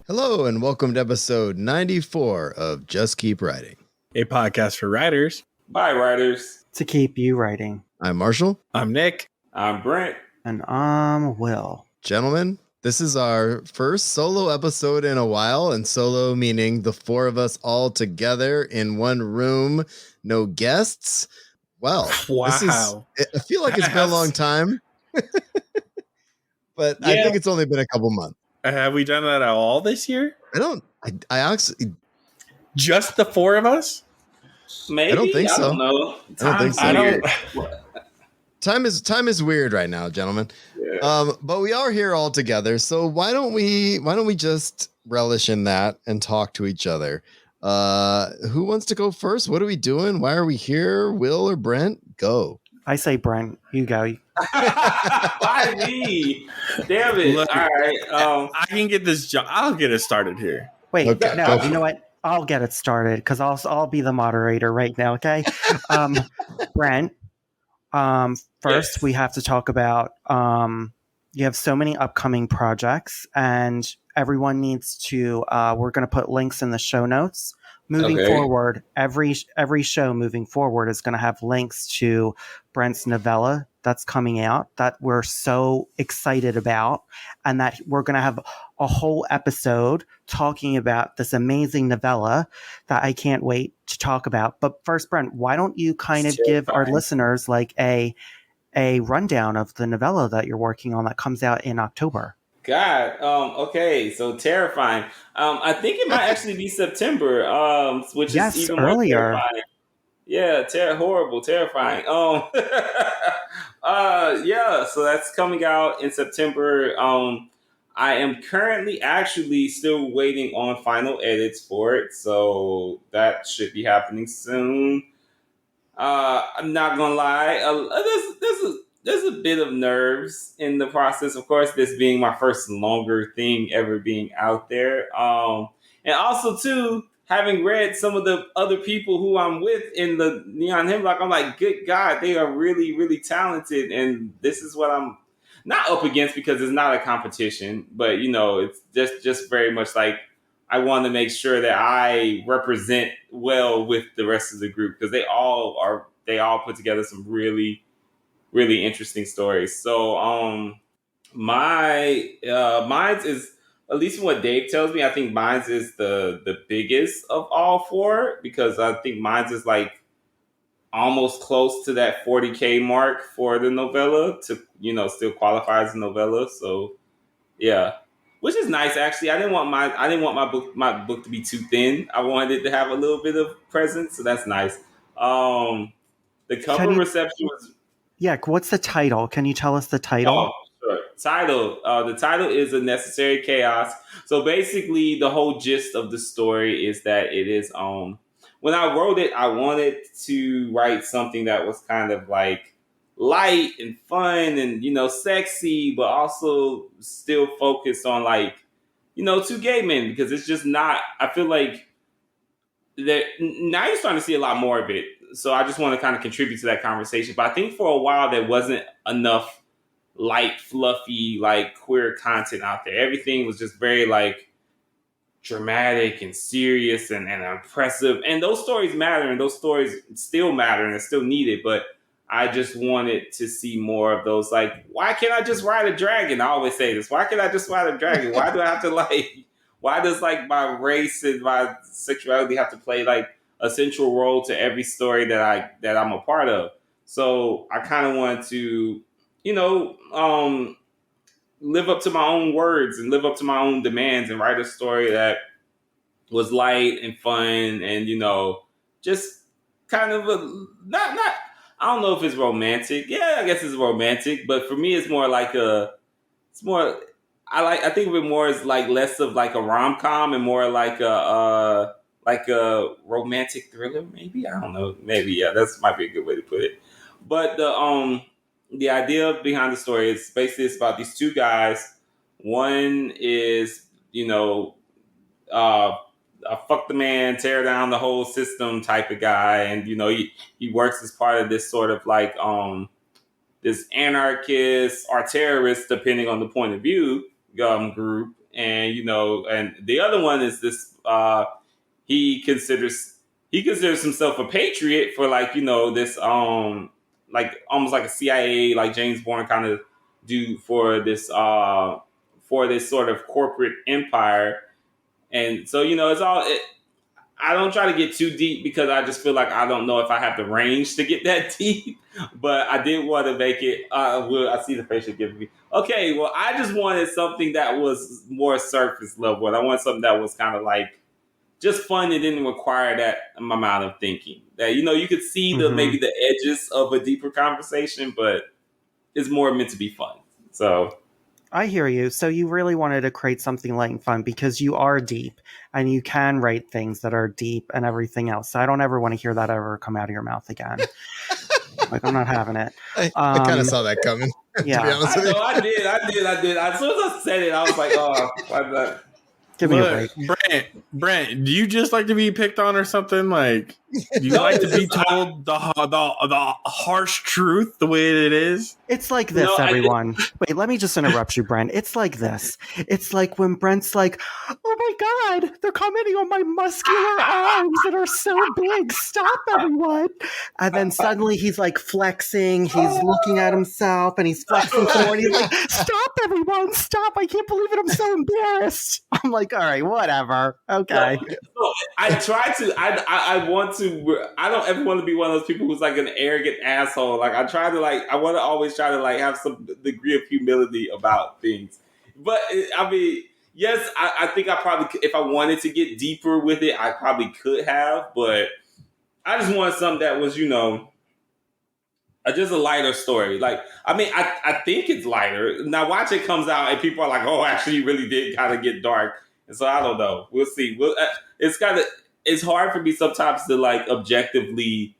Hello and welcome to episode 94 of Just Keep Writing. A podcast for writers. By writers. To keep you writing. I'm Marshall. I'm Nick. I'm Brent. And I'm Will. Gentlemen, this is our first solo episode in a while, and solo meaning the four of us all together in one room, no guests. Well, wow. I feel like it's been a long time, but I think it's only been a couple months. Have we done that at all this year? I actually... Just the four of us? Maybe. I don't think so. I don't know. Time is weird right now, gentlemen. Yeah. But we are here all together, so why don't we just relish in that and talk to each other? Who wants to go first? What are we doing? Why are we here? Will or Brent? Go. I say Brent. You go. Why me? Damn it! Look, all right. I can get this job. I'll get it started here. Wait, okay, no. You know what? I'll get it started because I'll be the moderator right now. Okay, Brent. First, we have to talk about you have so many upcoming projects, and everyone needs to. We're going to put links in the show notes. Moving forward, every show moving forward is going to have links to Brent's novella that's coming out that we're so excited about, and that we're going to have a whole episode talking about this amazing novella that I can't wait to talk about. But first, Brent, why don't you kind of give our listeners like a rundown of the novella that you're working on that comes out in October? God. Okay. So terrifying. I think it might actually be September. Which is even earlier. More terrifying. Yeah. Horrible. Terrifying. Yeah. So that's coming out in September. I am currently actually still waiting on final edits for it, so that should be happening soon. I'm not gonna lie. There's a bit of nerves in the process. Of course, this being my first longer thing ever being out there. And also, too, having read some of the other people who I'm with in the Neon Hemlock, I'm like, good God, they are really, really talented. And this is what I'm not up against because it's not a competition. But, you know, it's just very much like I want to make sure that I represent well with the rest of the group because they all put together some really, really interesting stories. So mine's is, at least from what Dave tells me, I think mine's is the biggest of all four because I think mine's is like almost close to that 40K mark for the novella to, you know, still qualify as a novella. So yeah, which is nice actually. I didn't want my book to be too thin. I wanted it to have a little bit of presence, so that's nice. The cover reception was... Yeah, what's the title? Can you tell us the title? Oh, sure. The title is A Necessary Chaos. So basically, the whole gist of the story is that it is... when I wrote it, I wanted to write something that was kind of like light and fun and, you know, sexy, but also still focused on like, you know, two gay men because it's just not... I feel like that now you're starting to see a lot more of it. So I just want to kind of contribute to that conversation. But I think for a while there wasn't enough light, fluffy, like queer content out there. Everything was just very like dramatic and serious and impressive. And those stories matter and those stories still matter and are still needed. But I just wanted to see more of those. Like, why can't I just ride a dragon? I always say this. Why can't I just ride a dragon? Why do I have to like, why does like my race and my sexuality have to play like a central role to every story that I'm a part of? So I kind of wanted to, you know, live up to my own words and live up to my own demands and write a story that was light and fun and, you know, just kind of not I don't know if it's romantic. Yeah, I guess it's romantic, but for me, it's more like I think of it more as like less of like a rom-com and more like a romantic thriller, maybe. I don't know. Maybe, yeah, that's might be a good way to put it. But the idea behind the story is basically it's about these two guys. One is, you know, a fuck the man, tear down the whole system type of guy. And, you know, he works as part of this sort of like this anarchist or terrorist, depending on the point of view, group. and and the other one is this. He considers himself a patriot for this like almost like a CIA like James Bond kind of dude for this sort of corporate empire, and so it's all. I don't try to get too deep because I just feel like I don't know if I have the range to get that deep. But I did want to make it. I see the facial giving me. Okay, well, I just wanted something that was more surface level. And I wanted something that was kind of like just fun and didn't require that amount of thinking. That you could see maybe the edges of a deeper conversation, but it's more meant to be fun. So. I hear you. So you really wanted to create something light and fun because you are deep and you can write things that are deep and everything else. So I don't ever want to hear that ever come out of your mouth again. Like, I'm not having it. I kind of saw that coming. Yeah. To be honest with you. I did. As soon as I said it, I was like, oh, why not? Give me a break. Brent, do you just like to be picked on or something? Like, do you like to be told the harsh truth the way it is? It's like this, everyone. Wait, let me just interrupt you, Brent. It's like this. It's like when Brent's like, oh my God, they're commenting on my muscular arms that are so big. Stop, everyone. And then suddenly he's like flexing. He's looking at himself and he's flexing some more. And he's like, stop, everyone. Stop. I can't believe it. I'm so embarrassed. I'm like, all right, whatever. Okay. No, I try to. I want to. I don't ever want to be one of those people who's like an arrogant asshole. Like I try to I want to always try to have some degree of humility about things. But I mean, yes, I think I probably, if I wanted to get deeper with it, I probably could have. But I just wanted something that was, just a lighter story. Like, I mean, I think it's lighter. Now watch it comes out and people are like, oh, actually, you really did kind of get dark. And so I don't know. We'll see. It's hard for me sometimes to objectively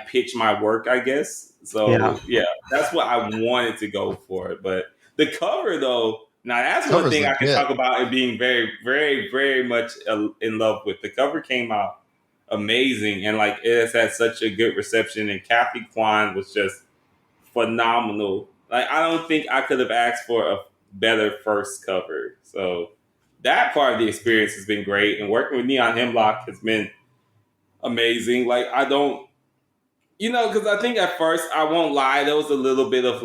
pitch my work, I guess. So yeah, that's what I wanted to go for. But the cover though, now that's one thing I can talk about and being very, very, very much in love with. The cover came out amazing and it has had such a good reception, and Kathy Kwan was just phenomenal. I don't think I could have asked for a better first cover. So that part of the experience has been great, and working with Neon Hemlock has been amazing. I don't, because I think at first, I won't lie, there was a little bit of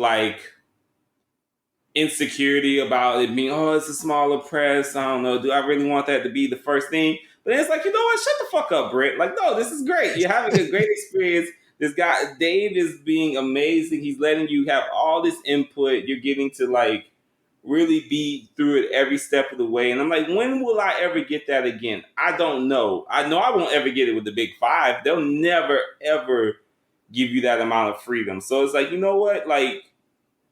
insecurity about it being, oh, it's a smaller press. I don't know. Do I really want that to be the first thing? But it's you know what? Shut the fuck up, Brent. No, this is great. You're having a great experience. This guy, Dave, is being amazing. He's letting you have all this input. You're getting to really be through it every step of the way. And I'm when will I ever get that again? I don't know. I know I won't ever get it with the Big Five. They'll never, ever give you that amount of freedom. So it's you know what?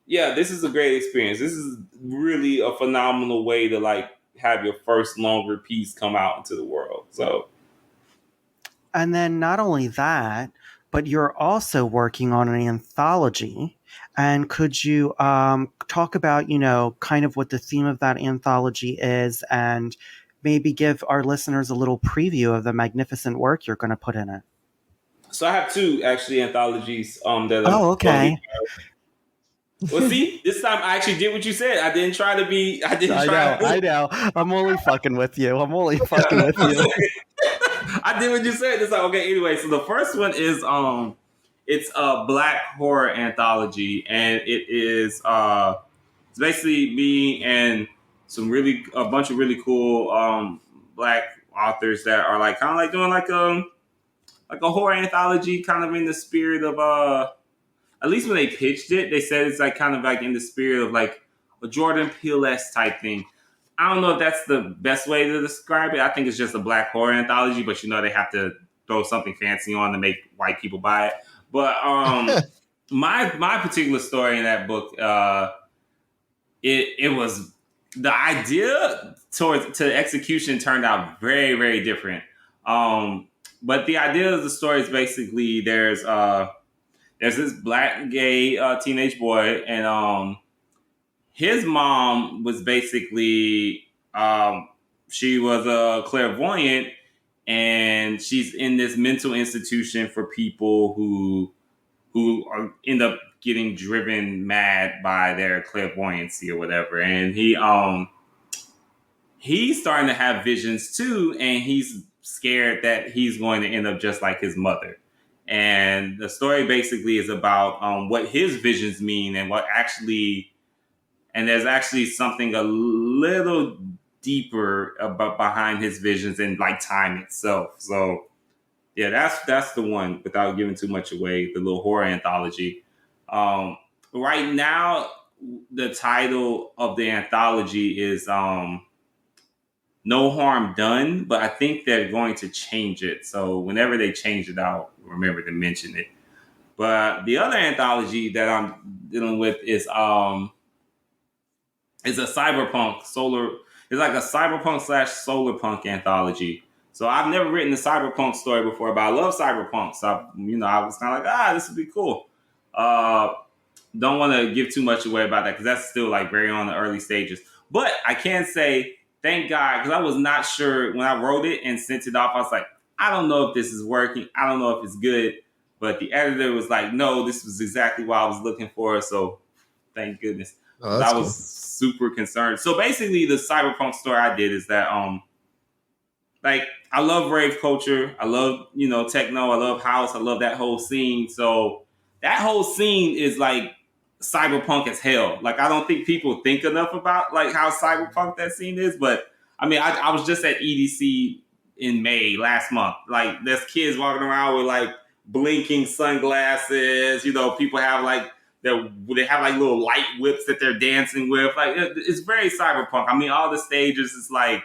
Yeah, this is a great experience. This is really a phenomenal way to have your first longer piece come out into the world. So, and then not only that, but you're also working on an anthology. And could you talk about, kind of what the theme of that anthology is, and maybe give our listeners a little preview of the magnificent work you're going to put in it? So I have two actually anthologies that. Oh, okay. Well, see, this time I actually did what you said. I didn't try to be. I know. I'm only fucking with you. I did what you said. It's okay. Anyway, so the first one is it's a Black horror anthology, and it is it's basically me and a bunch of really cool Black authors that are kind of doing a horror anthology, kind of in the spirit of at least when they pitched it, they said it's kind of in the spirit of a Jordan Peele-esque type thing. I don't know if that's the best way to describe it. I think it's just a Black horror anthology, but they have to throw something fancy on to make white people buy it. But my particular story in that book, it was the idea to execution turned out very, very different. But the idea of the story is basically there's this Black gay teenage boy, and his mom was basically she was a clairvoyant, and she's in this mental institution for people who end up getting driven mad by their clairvoyancy or whatever. And he's starting to have visions too, and he's scared that he's going to end up just like his mother. And the story basically is about what his visions mean and what actually, and there's actually something a little deeper about behind his visions and like time itself. So yeah, that's the one without giving too much away. The little horror anthology. Right now, the title of the anthology is No Harm Done, but I think they're going to change it. So whenever they change it, I'll remember to mention it. But the other anthology that I'm dealing with is a cyberpunk solar. It's like a cyberpunk / solar punk anthology. So I've never written a cyberpunk story before, but I love cyberpunk. So I was kind of like, this would be cool. Don't want to give too much away about that because that's still like very on the early stages. But I can say thank God, because I was not sure when I wrote it and sent it off. I was like, I don't know if this is working. I don't know if it's good. But the editor was like, no, this was exactly what I was looking for. So thank goodness. Oh, I cool. was super concerned. So basically, the cyberpunk story I did is that, like, I love rave culture. I love, techno. I love house. I love that whole scene. So that whole scene is like cyberpunk as hell. Like, I don't think people think enough about like how cyberpunk that scene is. But I mean, I was just at EDC in May last month. Like, there's kids walking around with like blinking sunglasses. People have like they have like little light whips that they're dancing with. Like, it's very cyberpunk. I mean, all the stages is like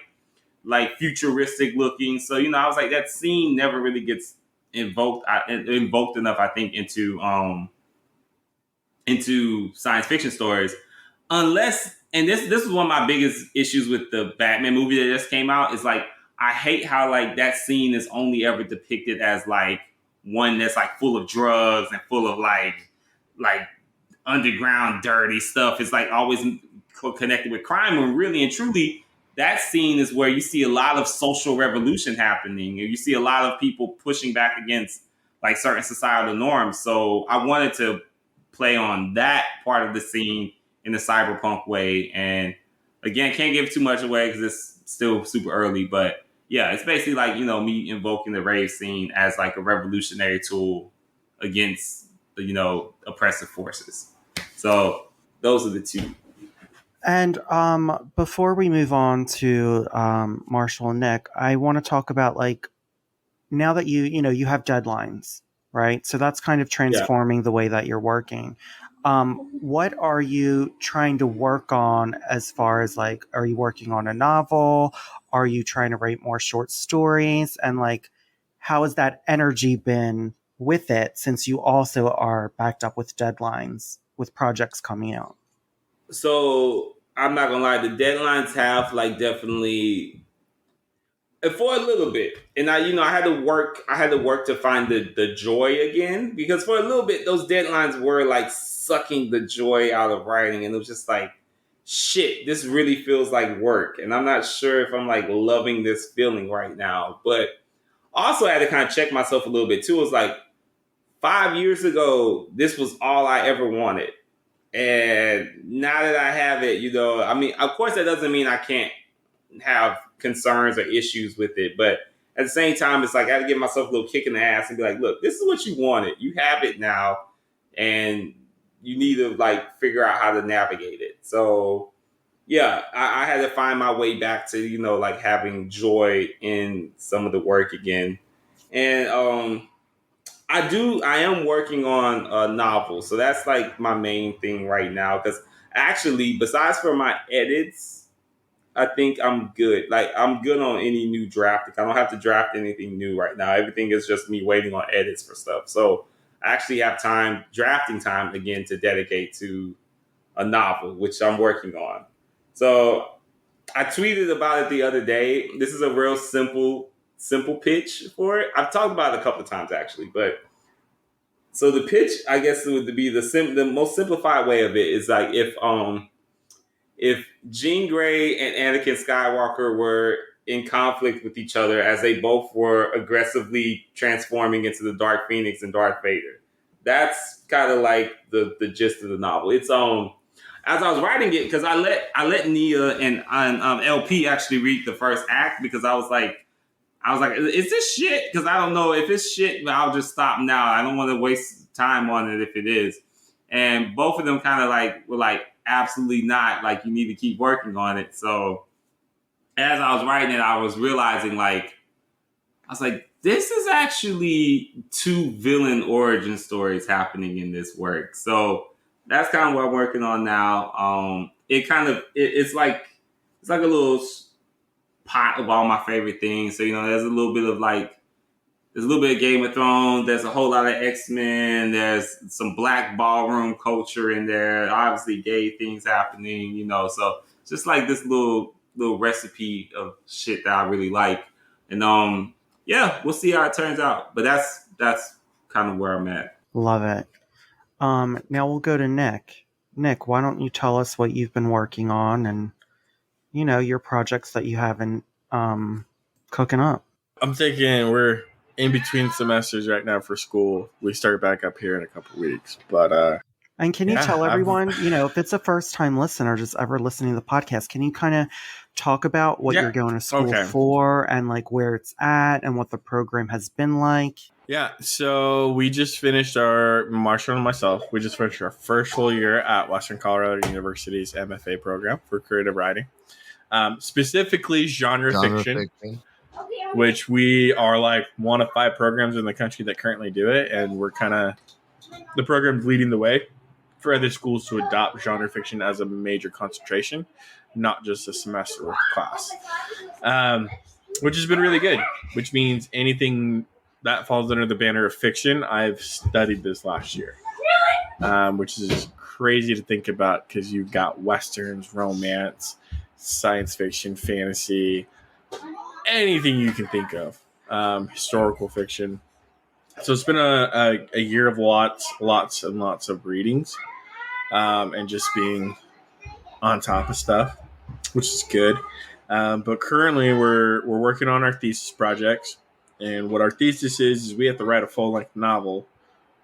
futuristic looking. So I was like, that scene never really gets invoked enough, I think, into science fiction stories, unless. And this is one of my biggest issues with the Batman movie that just came out. Is like, I hate how like that scene is only ever depicted as like one that's like full of drugs and full of like underground dirty stuff. It's like always connected with crime, when really and truly that scene is where you see a lot of social revolution happening, and you see a lot of people pushing back against like certain societal norms. So I wanted to play on that part of the scene in a cyberpunk way. And again, can't give too much away because it's still super early, but yeah, it's basically like, me invoking the rave scene as like a revolutionary tool against, oppressive forces. So those are the two. And before we move on to Marshall and Nick, I want to talk about like, now that you have deadlines, right? So that's kind of transforming the way that you're working. What are you trying to work on as far as like, are you working on a novel? Are you trying to write more short stories? And like, how has that energy been with it, since you also are backed up with deadlines with projects coming out? So I'm not gonna lie, the deadlines have like definitely for a little bit. And I had to work to find the joy again, because for a little bit those deadlines were like sucking the joy out of writing, and it was just like, shit, this really feels like work, and I'm not sure if I'm like loving this feeling right now. But also I had to kind of check myself a little bit too. It was like 5 years ago, this was all I ever wanted. And now that I have it, I mean, of course that doesn't mean I can't have concerns or issues with it. But at the same time, it's like I had to give myself a little kick in the ass and be like, look, this is what you wanted. You have it now. And you need to like figure out how to navigate it. So yeah, I had to find my way back to, like having joy in some of the work again. And I am working on a novel. So that's like my main thing right now. Because actually, besides for my edits, I think I'm good. Like, I'm good on any new drafting. I don't have to draft anything new right now. Everything is just me waiting on edits for stuff. So I actually have drafting time again to dedicate to a novel, which I'm working on. So I tweeted about it the other day. This is a real simple pitch for it. I've talked about it a couple of times actually, but so the pitch, I guess, would be the most simplified way of it is like if Jean Grey and Anakin Skywalker were in conflict with each other as they both were aggressively transforming into the Dark Phoenix and Darth Vader. That's kind of like the gist of the novel. as I was writing it, because I let Nia and LP actually read the first act because I was like, is this shit? Because I don't know if it's shit. I'll just stop now. I don't want to waste time on it if it is. And both of them kind of like were like, absolutely not. Like, you need to keep working on it. So as I was writing it, I was realizing like, I was like, this is actually two villain origin stories happening in this work. So that's kind of what I'm working on now. It's like a little pot of all my favorite things. So, there's a little bit of Game of Thrones. There's a whole lot of X-Men. There's some black ballroom culture in there. Obviously gay things happening, so just like this little recipe of shit that I really like. And yeah, we'll see how it turns out. But that's kind of where I'm at. Love it. Now we'll go to Nick. Nick, why don't you tell us what you've been working on and, your projects that you have in cooking up? I'm thinking we're in between semesters right now for school. We start back up here in a couple weeks. But and can you tell everyone, if it's a first time listener just ever listening to the podcast, can you kind of talk about what you're going to school for and like where it's at and what the program has been like? Yeah, so we just finished Marshall and myself, we just finished our first full year at Western Colorado University's MFA program for creative writing, specifically genre fiction, which we are like one of 5 programs in the country that currently do it. And we're the program's leading the way for other schools to adopt genre fiction as a major concentration, not just a semester worth of class, which has been really good, which means anything that falls under the banner of fiction, I've studied this last year, which is crazy to think about because you've got Westerns, romance, science fiction, fantasy, anything you can think of, historical fiction. So it's been a year of lots and lots of readings, and just being on top of stuff, which is good. But currently we're working on our thesis projects. And what our thesis is we have to write a full-length novel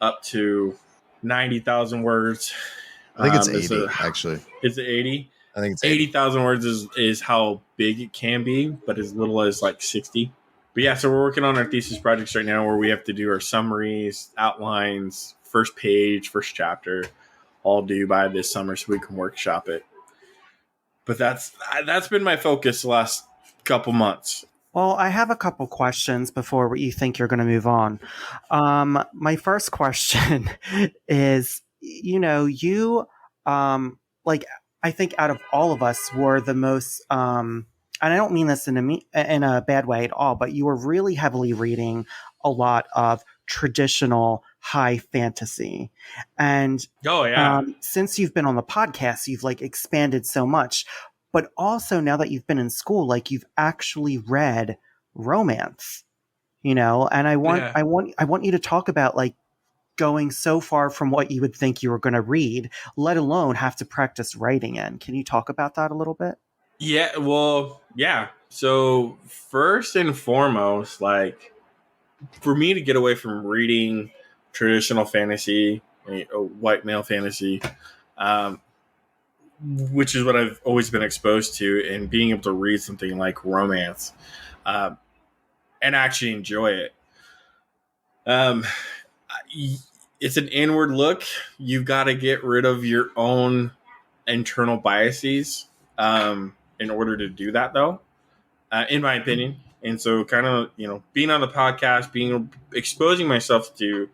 up to 90,000 words. I think it's 80, actually. Is it 80? I think it's 80,000 words is how big it can be, but as little as like 60. But yeah, so we're working on our thesis projects right now where we have to do our summaries, outlines, first page, first chapter, all due by this summer so we can workshop it. But that's been my focus the last couple months. Well, I have a couple questions before you think you're going to move on. My first question is, I think out of all of us were the most, and I don't mean this in a bad way at all, but you were really heavily reading a lot of traditional high fantasy. And since you've been on the podcast, you've like expanded so much. But also now that you've been in school, like you've actually read romance, and I want you to talk about like going so far from what you would think you were going to read, let alone have to practice writing in. Can you talk about that a little bit? Yeah, well, yeah. So first and foremost, like for me to get away from reading traditional fantasy, white male fantasy, which is what I've always been exposed to, and being able to read something like romance and actually enjoy it. It's an inward look. You've got to get rid of your own internal biases in order to do that, though, in my opinion. And so kind of, being on the podcast, exposing myself to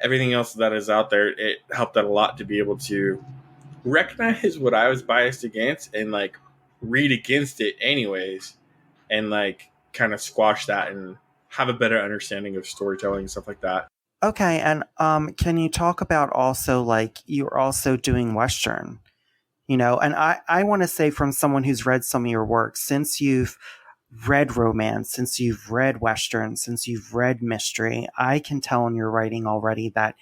everything else that is out there, it helped out a lot to be able to recognize what I was biased against and like read against it anyways, and like kind of squash that and have a better understanding of storytelling and stuff like that. Okay, and can you talk about also like you're also doing Western, and I want to say from someone who's read some of your work, since you've read romance, since you've read Western, since you've read mystery, I can tell in your writing already that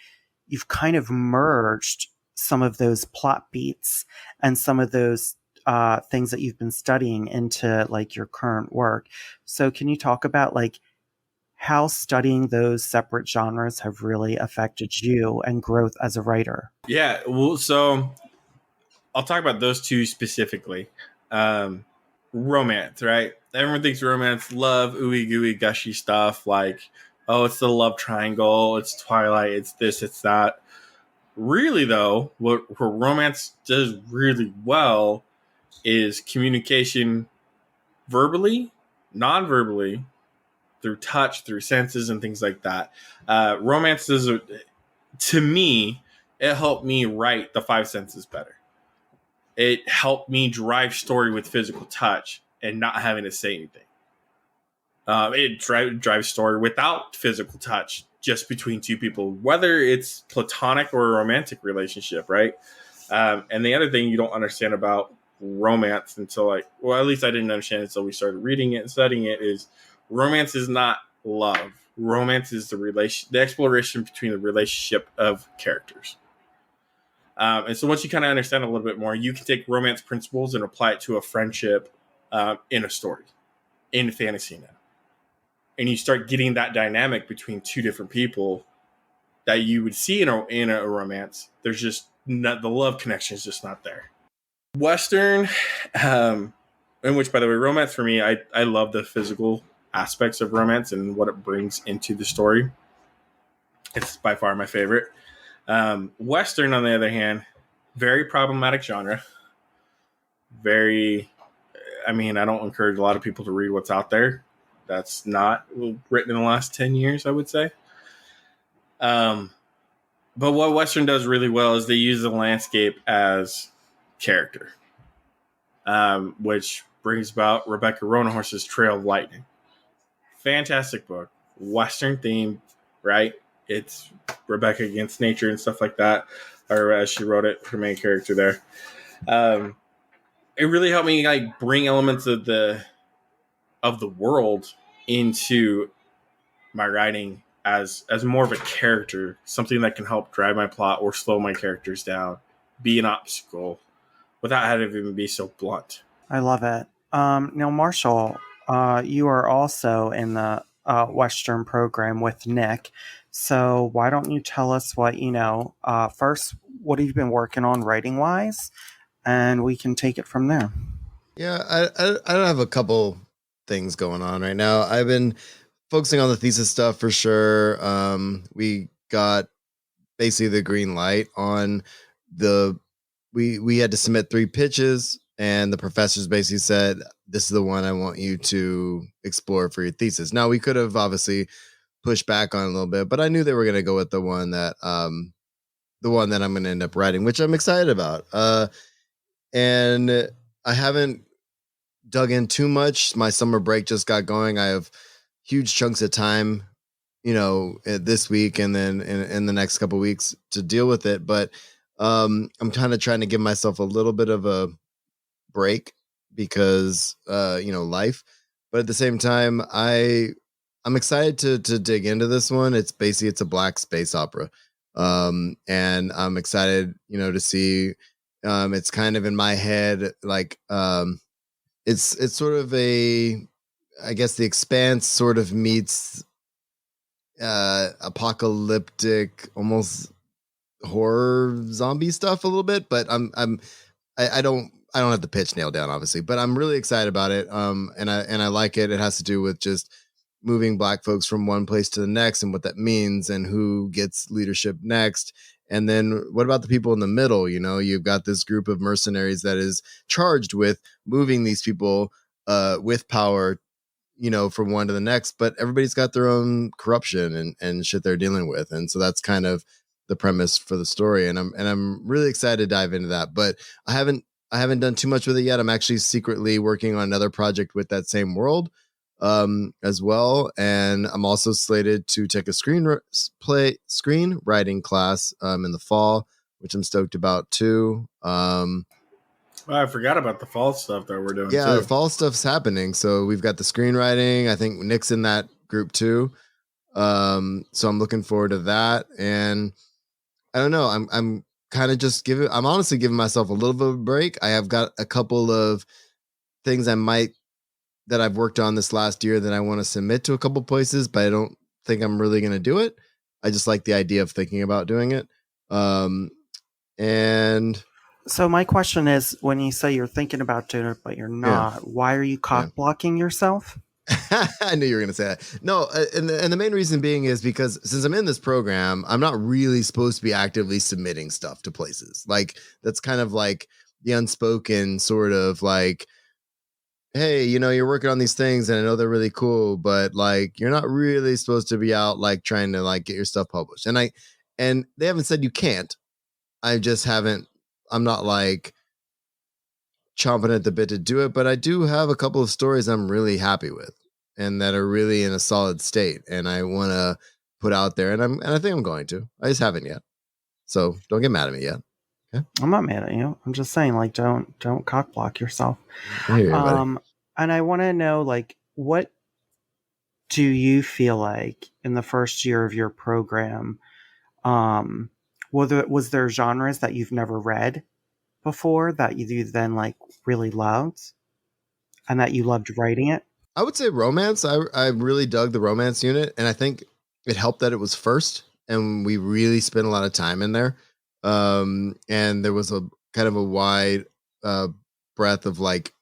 you've kind of merged some of those plot beats and some of those things that you've been studying into like your current work. So can you talk about like how studying those separate genres have really affected you and growth as a writer? Yeah, well, so I'll talk about those two specifically. Romance, right? Everyone thinks romance, love, ooey gooey, gushy stuff. Like, oh, it's the love triangle, it's Twilight, it's this, it's that. Really, though, what romance does really well is communication verbally, non-verbally, through touch, through senses, and things like that. Romance is, to me, it helped me write the five senses better. It helped me drive story with physical touch and not having to say anything. It drives story without physical touch, just between two people, whether it's platonic or a romantic relationship, right? And the other thing you don't understand about romance until at least I didn't understand it until we started reading it and studying it, is romance is not love. Romance is the exploration between the relationship of characters. And so once you kind of understand a little bit more, you can take romance principles and apply it to a friendship in a story, in fantasy now. And you start getting that dynamic between two different people that you would see in a romance. There's just not, the love connection is just not there. Western, in which, by the way, romance for me, I love the physical aspects of romance and what it brings into the story. It's by far my favorite. Western, on the other hand, very problematic genre. I don't encourage a lot of people to read what's out there that's not written in the last 10 years, I would say. But what Western does really well is they use the landscape as character, which brings about Rebecca Roanhorse's Trail of Lightning. Fantastic book. Western themed, right? It's Rebecca against nature and stuff like that, or as she wrote it, her main character there. It really helped me bring elements of the world into my writing as more of a character, something that can help drive my plot or slow my characters down, be an obstacle, without having to even be so blunt. I love it. Now, Marshall, you are also in the Western program with Nick. So why don't you tell us what, first, what have you been working on writing-wise? And we can take it from there. Yeah, I don't have a couple things going on right now. I've been focusing on the thesis stuff for sure. We got basically the green light on we had to submit 3 pitches, and the professors basically said, this is the one I want you to explore for your thesis. Now, we could have obviously pushed back on it a little bit, but I knew they were going to go with the one that I'm going to end up writing, which I'm excited about. And I haven't dug in too much. My summer break just got going. I have huge chunks of time, this week and then in the next couple of weeks to deal with it. But I'm kind of trying to give myself a little bit of a break because, life. But at the same time, I'm excited to dig into this one. It's a black space opera. And I'm excited, to see, it's kind of in my head, it's sort of I guess The Expanse sort of meets apocalyptic, almost horror zombie stuff a little bit, but I don't have the pitch nailed down, obviously, but I'm really excited about it. And I like it. It has to do with just moving Black folks from one place to the next and what that means and who gets leadership next. And then what about the people in the middle? You've got this group of mercenaries that is charged with moving these people with power, from one to the next, but everybody's got their own corruption and shit they're dealing with. And so that's kind of the premise for the story. And I'm really excited to dive into that, but I haven't done too much with it yet. I'm actually secretly working on another project with that same world as well. And I'm also slated to take a screenwriting class in the fall, which I'm stoked about too. I forgot about the fall stuff that we're doing. Yeah, too. The fall stuff's happening. So we've got the screenwriting. I think Nick's in that group too. So I'm looking forward to that. And I don't know. I'm kind of just I'm honestly giving myself a little bit of a break. I have got a couple of things that I've worked on this last year that I want to submit to a couple places, but I don't think I'm really going to do it. I just like the idea of thinking about doing it. And So my question is, when you say you're thinking about doing it, but you're not, why are you cock blocking yourself? I knew you were going to say that. No, and the main reason being is because since I'm in this program, I'm not really supposed to be actively submitting stuff to places. Like that's kind of like the unspoken sort of like, hey, you're working on these things and I know they're really cool, but like you're not really supposed to be out like trying to like get your stuff published. And they haven't said you can't. I just haven't. I'm not like chomping at the bit to do it, but I do have a couple of stories I'm really happy with and that are really in a solid state and I want to put out there and I think I'm going to. I just haven't yet. So don't get mad at me yet. Okay? I'm not mad at you. I'm just saying like don't cock block yourself. Hey, and I want to know like what do you feel like in the first year of your program was there genres that you've never read before that you then like really loved and that you loved writing it? I would say romance. I really dug the romance unit and I think it helped that it was first and we really spent a lot of time in there. And there was a kind of a wide breadth of like,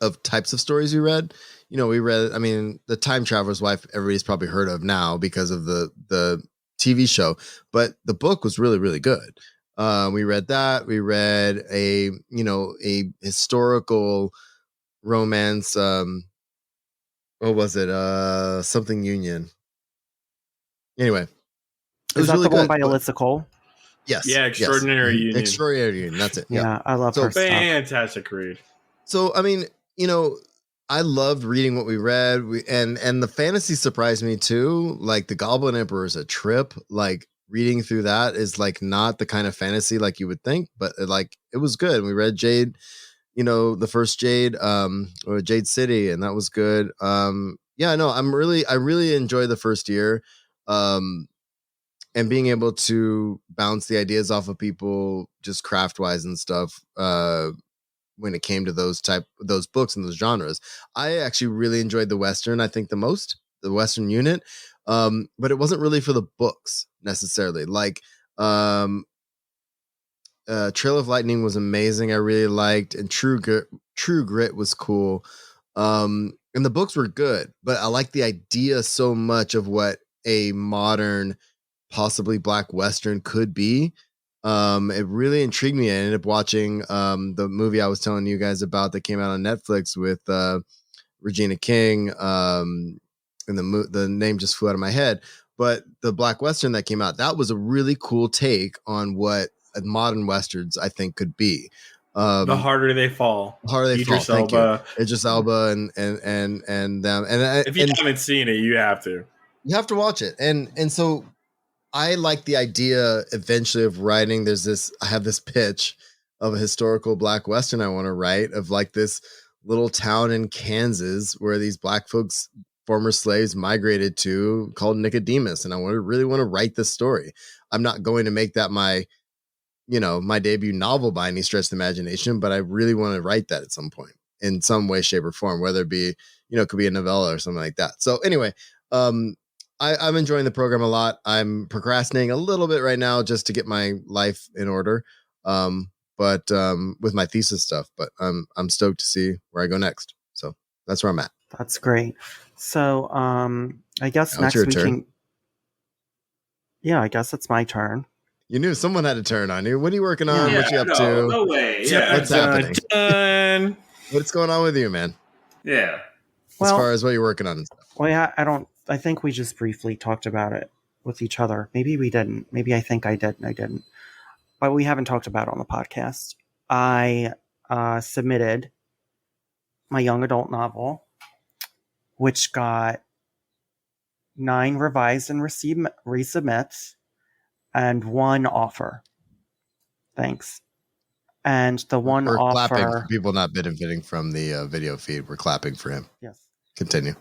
of types of stories we read. We read, I mean, The Time Traveler's Wife, everybody's probably heard of now because of the TV show, but the book was really, really good. We read that. We read a historical romance. What was it? Something Union. Anyway, it was that really the one by Alyssa Cole? Yes. Yeah, Extraordinary Union. Extraordinary Union. That's it. Yeah, I love her stuff. Fantastic read. So, I mean, I loved reading what we read. And the fantasy surprised me too. Like the Goblin Emperor is a trip. Like reading through that is like not the kind of fantasy like you would think, but like it was good. We read Jade, the first Jade, or Jade City, and that was good. Yeah, no, I really enjoyed the first year. And being able to bounce the ideas off of people just craft wise and stuff. When it came to those books and those genres, I actually really enjoyed the Western. I think the Western unit, but it wasn't really for the books necessarily. Like, Trail of Lightning was amazing. I really liked, and True Grit was cool. And the books were good, but I like the idea so much of what a modern, possibly Black Western could be. It really intrigued me. I ended up watching the movie I was telling you guys about that came out on Netflix with Regina King. And the name just flew out of my head. But the Black Western that came out, that was a really cool take on what modern Westerns I think could be. The Harder They Fall. Idris Elba. Idris Elba and them. And if you haven't seen it, you have to. You have to watch it. And so I like the idea eventually of writing. I have this pitch of a historical Black Western I want to write of like this little town in Kansas where these Black folks, former slaves, migrated to called Nicodemus. And I really want to write this story. I'm not going to make that my debut novel by any stretch of the imagination, but I really want to write that at some point in some way, shape or form, whether it be, it could be a novella or something like that. So anyway, I'm enjoying the program a lot. I'm procrastinating a little bit right now just to get my life in order. But with my thesis stuff, but I'm stoked to see where I go next. So that's where I'm at. That's great. So I guess now next we can. Yeah, I guess it's my turn. You knew someone had a turn on you. What are you working on? What you up to? No way. Yeah. What's happening? What's going on with you, man? Yeah. As far as what you're working on and stuff. Well, I think we just briefly talked about it with each other. Maybe we didn't. Maybe I think I did and I didn't. But we haven't talked about it on the podcast. I submitted my young adult novel, which got 9 revised and resubmits and 1 offer. Thanks. And the one we're offer... clapping for people not benefiting from the video feed. We're clapping for him. Yes. Continue.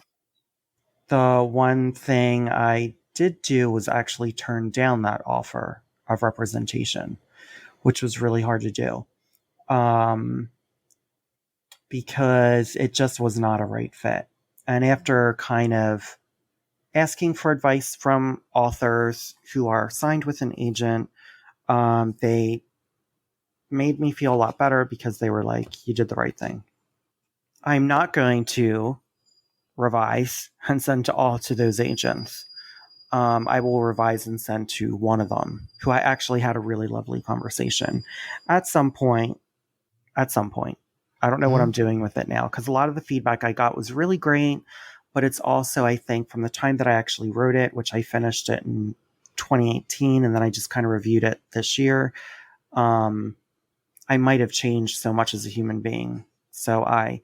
The one thing I did do was actually turn down that offer of representation, which was really hard to do. Because it just was not a right fit. And after kind of asking for advice from authors who are signed with an agent, they made me feel a lot better because they were like, you did the right thing. I'm not going to revise and send to those agents. I will revise and send to one of them who I actually had a really lovely conversation at some point. I don't know what I'm doing with it now, because a lot of the feedback I got was really great, but it's also, I think, from the time that I actually wrote it, which I finished it in 2018, and then I just kind of reviewed it this year. I might have changed so much as a human being. So I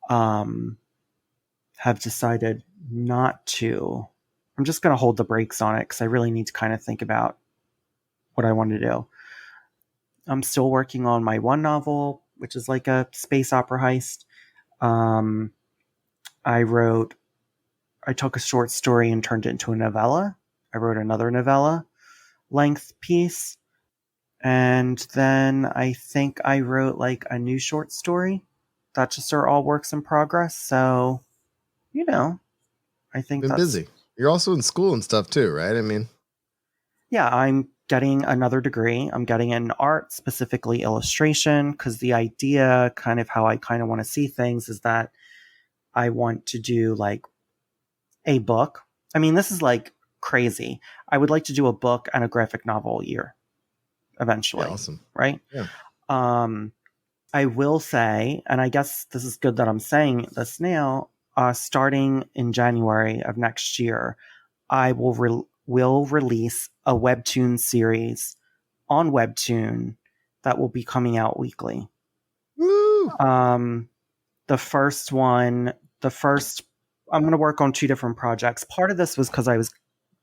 have decided not to. I'm just going to hold the brakes on it because I really need to kind of think about what I want to do. I'm still working on my one novel, which is like a space opera heist. I took a short story and turned it into a novella. I wrote another novella length piece. And then I think I wrote like a new short story. That just are all works in progress. So, I think been busy. You're also in school and stuff too, right? I mean, yeah, I'm getting another degree. I'm getting in art, specifically illustration, because the idea, kind of how I kind of want to see things, is that I want to do like a book. I mean, this is like crazy. I would like to do a book and a graphic novel a year eventually. Yeah, awesome. Right? Yeah. I will say, and I guess this is good that I'm saying this now, starting in January of next year, I will release a webtoon series on Webtoon that will be coming out weekly. Woo! I'm going to work on 2 different projects. Part of this was because I was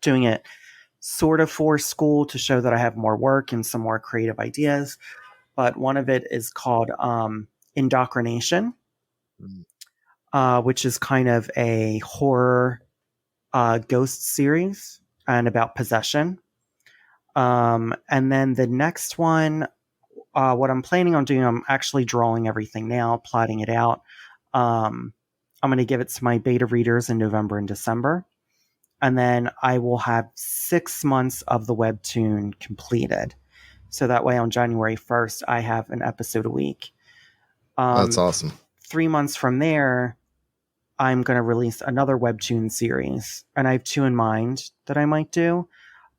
doing it sort of for school to show that I have more work and some more creative ideas. But one of it is called Indoctrination, which is kind of a horror ghost series and about possession. And then the next one, what I'm planning on doing, I'm actually drawing everything now, plotting it out. I'm going to give it to my beta readers in November and December. And then I will have 6 months of the webtoon completed. So that way on January 1st, I have an episode a week. That's awesome. 3 months from there, I'm going to release another webtoon series. And I have 2 in mind that I might do.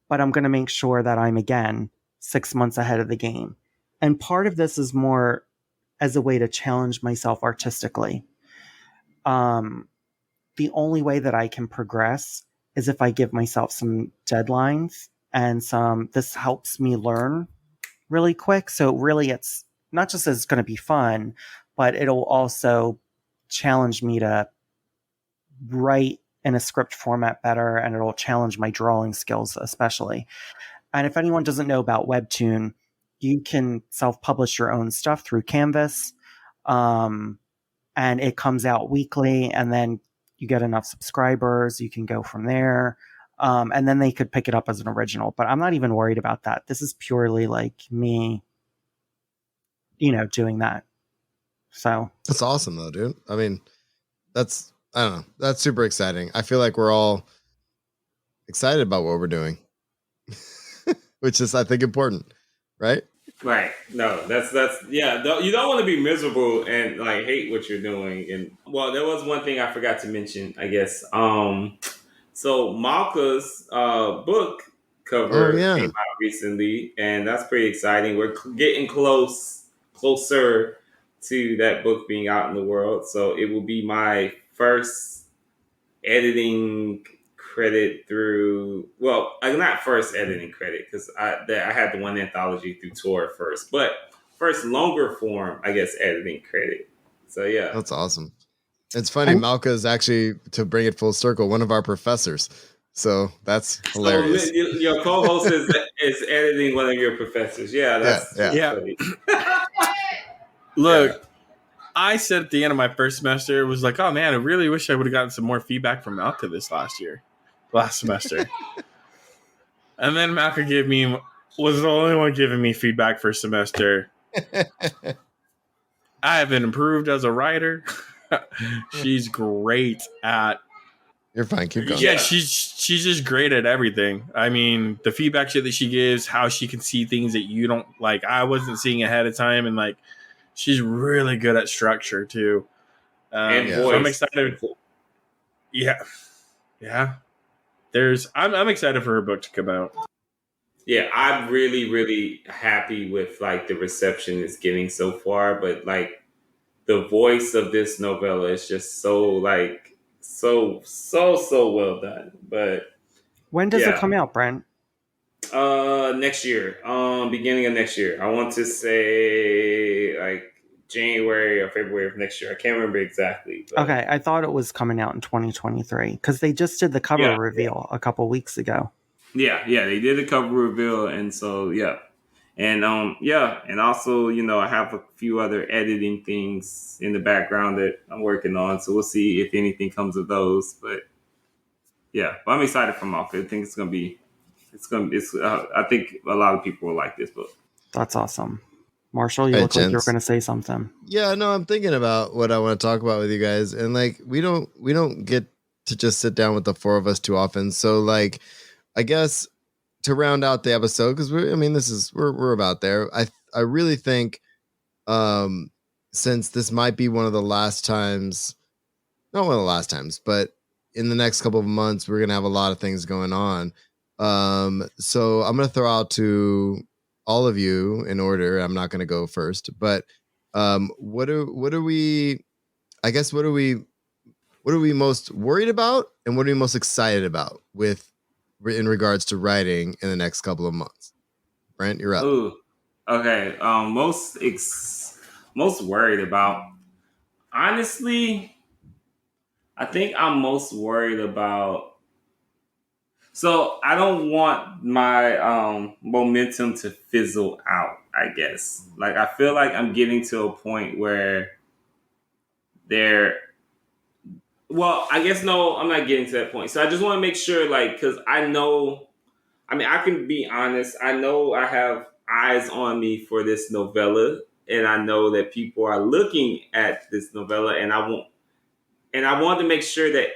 But I'm going to make sure that I'm, again, 6 months ahead of the game. And part of this is more as a way to challenge myself artistically. The only way that I can progress is if I give myself some deadlines and this helps me learn really quick. So really it's not just as it's going to be fun, but it'll also challenge me to write in a script format better, and it'll challenge my drawing skills especially. And if anyone doesn't know about Webtoon, you can self-publish your own stuff through Canvas, and it comes out weekly, and then you get enough subscribers, you can go from there, and then they could pick it up as an original. But I'm not even worried about that. This is purely like me, doing that. So that's awesome though, dude. I mean, I don't know. That's super exciting. I feel like we're all excited about what we're doing, which is, I think, important, right? Right. No, that's yeah. You don't want to be miserable and like hate what you're doing. And well, there was one thing I forgot to mention, I guess. So Makas book cover came out recently, and that's pretty exciting. We're getting closer to that book being out in the world. So it will be my first editing credit through, well, not first editing credit, because I had the one Anthology through Tor first, but first longer form, I guess, editing credit. So yeah, that's awesome. It's funny, Malka is actually, to bring it full circle, one of our professors. So that's hilarious. So your co-host is editing one of your professors. Yeah, that's funny. Look, I said at the end of my first semester, it was like, oh man, I really wish I would have gotten some more feedback from Malka this last semester. And then Malka was the only one giving me feedback for semester. I have been improved as a writer. She's great at You're fine. Keep going. Yeah, she's just great at everything. I mean, the feedback that she gives, how she can see things that you don't like. I wasn't seeing ahead of time, and like, she's really good at structure too. And So I'm excited. Yeah. I'm excited for her book to come out. Yeah, I'm really, really happy with like the reception it's getting so far. But like the voice of this novella is just so like so well done. But When does it come out, Brent? Next year. Beginning of next year. I want to say like January or February of next year. I can't remember exactly. But Okay, I thought it was coming out in 2023 because they just did the cover reveal a couple weeks ago. Yeah, they did a cover reveal, and so and and also I have a few other editing things in the background that I'm working on, so we'll see if anything comes of those. But I'm excited for Malka. I think I think a lot of people will like this book. That's awesome. Marshall, you look like you were going to say something. Yeah, no, I'm thinking about what I want to talk about with you guys, and like we don't get to just sit down with the four of us too often. So like, I guess to round out the episode, because we're about there. I really think, since this might be one of the last times, not one of the last times, but in the next couple of months, we're gonna have a lot of things going on. So I'm gonna throw out to all of you in order. I'm not gonna go first, but what are we most worried about, and what are we most excited about in regards to writing in the next couple of months? Brent, you're up. Ooh, okay. Most worried about. Honestly, I think I'm most worried about. So I don't want my momentum to fizzle out. I guess, like I feel like I'm getting to a point where Well, I guess no, I'm not getting to that point. So I just want to make sure, like, because I know. I mean, I can be honest. I know I have eyes on me for this novella, and I know that people are looking at this novella, and I want to make sure that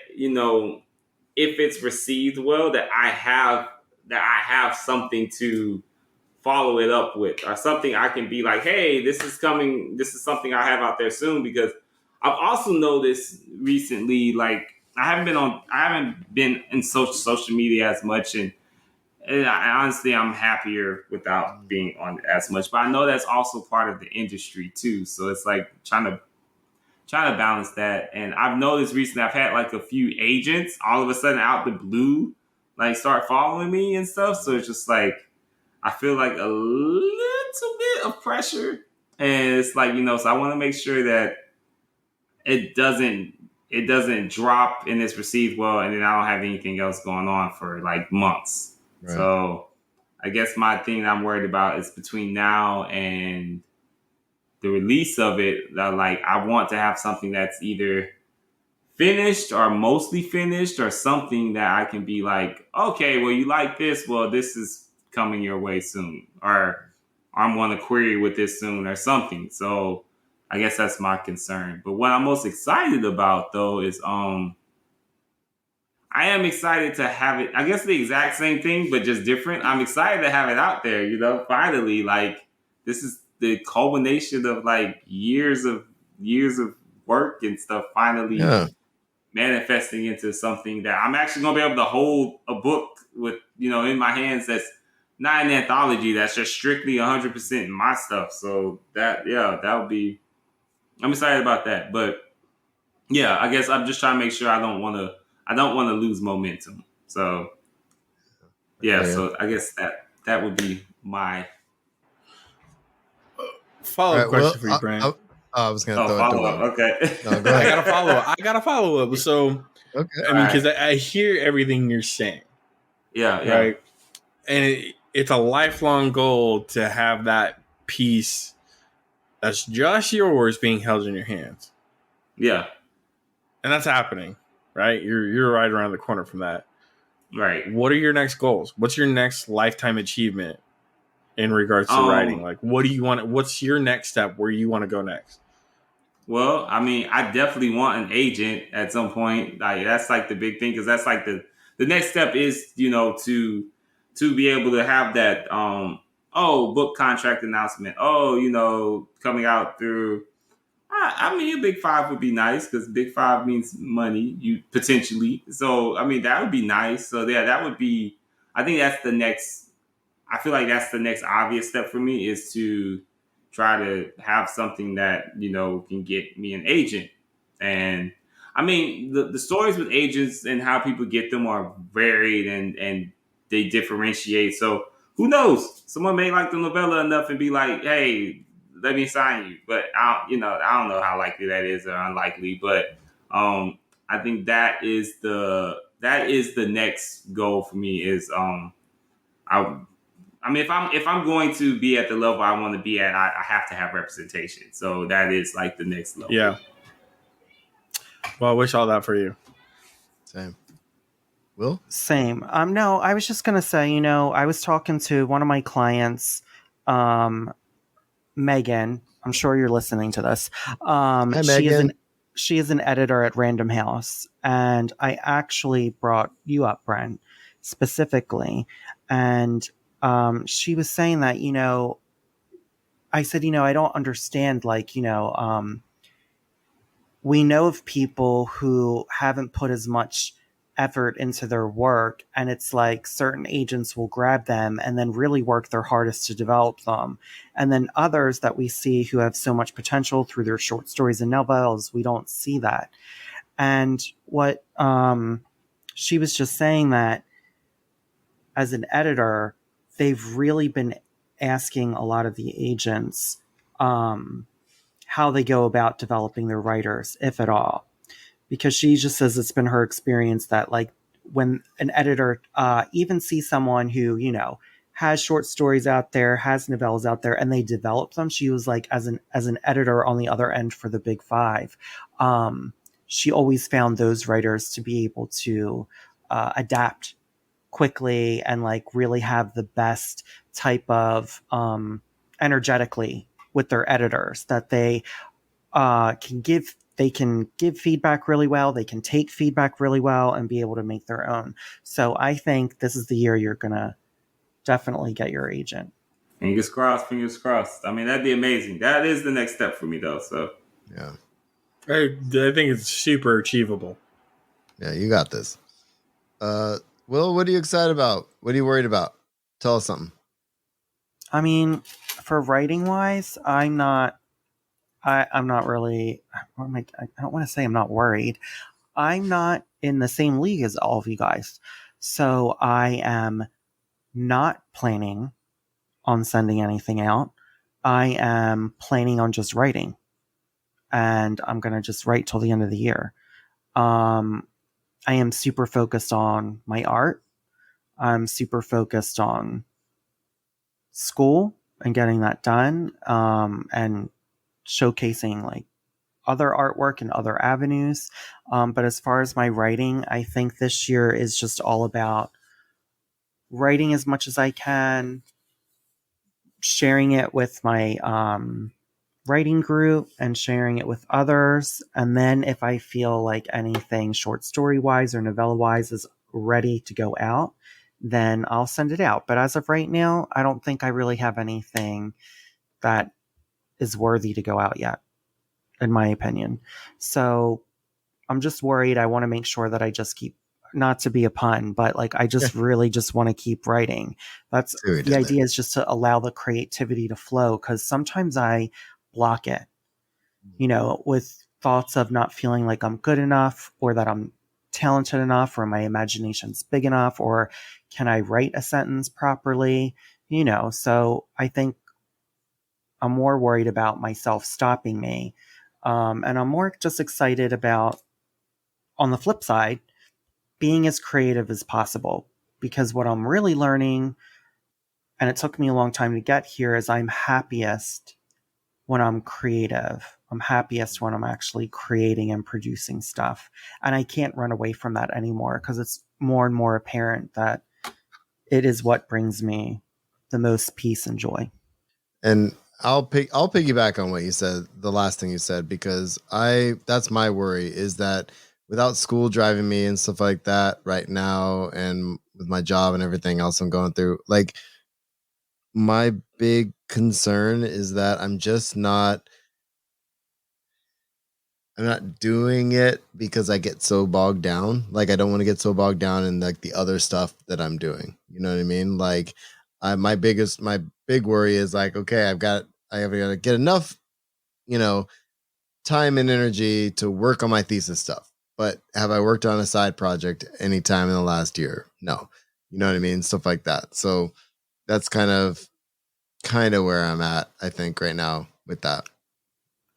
if it's received well, that I have something to follow it up with, or something I can be like, hey, this is coming. This is something I have out there soon, because I've also noticed recently, like I haven't been in social media as much, and honestly, I'm happier without being on it as much. But I know that's also part of the industry too. So it's like trying to balance that. And I've noticed recently, I've had like a few agents all of a sudden out the blue, like start following me and stuff. So it's just like I feel like a little bit of pressure, and it's like so I want to make sure that it doesn't drop and it's received well, and then I don't have anything else going on for like months. Right. So I guess my thing I'm worried about is between now and the release of it, that like I want to have something that's either finished or mostly finished, or something that I can be like, okay, well, you like this, well, this is coming your way soon, or I'm going to query with this soon, or something. So I guess that's my concern. But what I'm most excited about, though, is I am excited to have it. I guess the exact same thing, but just different. I'm excited to have it out there, finally. Like, this is the culmination of like years of work and stuff finally manifesting into something that I'm actually going to be able to hold a book with, in my hands that's not an anthology, that's just strictly 100% my stuff. So that would be, I'm excited about that. But yeah, I guess I'm just trying to make sure I don't want to lose momentum. So so I guess that would be my follow-up question for you, Brent. I was going to throw it to up. Okay. No, go ahead. I got to follow up. So, okay. I mean, because I hear everything you're saying. Yeah. Right. And it's a lifelong goal to have that piece that's just yours being held in your hands. Yeah. And that's happening, right? You're right around the corner from that. Right. What are your next goals? What's your next lifetime achievement in regards to writing? Like, what do you want? What's your next step? Where you want to go next? Well, I mean, I definitely want an agent at some point. Like that's like the big thing because that's like the next step is to be able to have that book contract announcement. Coming out through. I mean, a big five would be nice because big five means money. You potentially. So I mean, that would be nice. So yeah, that would be. I think that's the next. I feel like that's the next obvious step for me is to try to have something that can get me an agent. And I mean, the stories with agents and how people get them are varied and they differentiate. So who knows? Someone may like the novella enough and be like, "Hey, let me sign you." But I don't know how likely that is or unlikely. But I think that is the next goal for me is I I mean, if I'm going to be at the level I want to be at, I have to have representation. So that is like the next level. Yeah. Well, I wish all that for you. Same. Will? Same. No, I was just gonna say, I was talking to one of my clients, Megan. I'm sure you're listening to this. Hi, She is Megan. she is an editor at Random House, and I actually brought you up, Brent, specifically, and she was saying that, I said, I don't understand, like, we know of people who haven't put as much effort into their work, and it's like certain agents will grab them and then really work their hardest to develop them, and then others that we see who have so much potential through their short stories and novellas, we don't see that. And what she was just saying that as an editor, they've really been asking a lot of the agents how they go about developing their writers, if at all. Because she just says it's been her experience that, like, when an editor even sees someone who, has short stories out there, has novellas out there, and they develop them, she was like, as an editor on the other end for the Big Five, she always found those writers to be able to adapt quickly and like really have the best type of energetically with their editors, that they can give feedback really well, they can take feedback really well and be able to make their own. So I think this is the year you're gonna definitely get your agent. Fingers crossed, fingers crossed. I mean, that'd be amazing. That is the next step for me though. So Yeah. I think it's super achievable. Yeah, you got this. Will, what are you excited about? What are you worried about? Tell us something. I mean, for writing wise, I'm not really, I don't want to say I'm not worried. I'm not in the same league as all of you guys. So I am not planning on sending anything out. I am planning on just writing. And I'm going to just write till the end of the year. I am super focused on my art. I'm super focused on school and getting that done, and showcasing like other artwork and other avenues. But as far as my writing, I think this year is just all about writing as much as I can, sharing it with my writing group and sharing it with others. And then if I feel like anything short story wise or novella wise is ready to go out, then I'll send it out. But as of right now, I don't think I really have anything that is worthy to go out yet, in my opinion. So I'm just worried. I want to make sure that I just keep, not to be a pun, but like I just really just want to keep writing. That's the idea, is just to allow the creativity to flow, because sometimes I block it, with thoughts of not feeling like I'm good enough or that I'm talented enough or my imagination's big enough or can I write a sentence properly, so I think I'm more worried about myself stopping me. And I'm more just excited about, on the flip side, being as creative as possible, because what I'm really learning, and it took me a long time to get here, is I'm happiest when I'm creative. I'm happiest when I'm actually creating and producing stuff. And I can't run away from that anymore, because it's more and more apparent that it is what brings me the most peace and joy. And I'll piggyback on what you said, the last thing you said, because that's my worry, is that without school driving me and stuff like that right now, and with my job and everything else I'm going through, like, my big concern is that I'm not doing it because I get so bogged down. Like, I don't want to get so bogged down in like the other stuff that I'm doing. You know what I mean? Like, my big worry is like, okay, I have got to get enough, time and energy to work on my thesis stuff. But have I worked on a side project any time in the last year? No. You know what I mean? Stuff like that. So that's kind of where I'm at, I think, right now with that.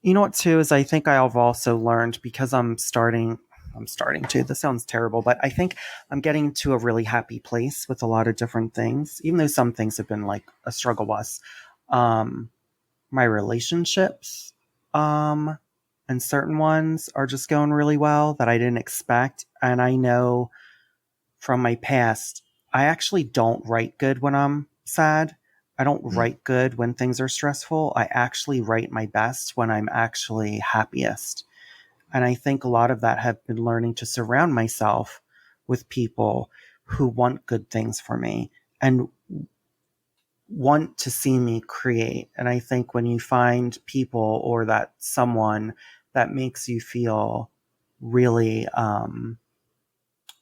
You know what, too, is I think I've also learned, because I'm starting to, this sounds terrible, but I think I'm getting to a really happy place with a lot of different things, even though some things have been like a struggle bus. My relationships, and certain ones are just going really well that I didn't expect. And I know from my past, I actually don't write good when I'm sad. I don't write good when things are stressful. I actually write my best when I'm actually happiest. And I think a lot of that have been learning to surround myself with people who want good things for me and want to see me create. And I think when you find people or that someone that makes you feel really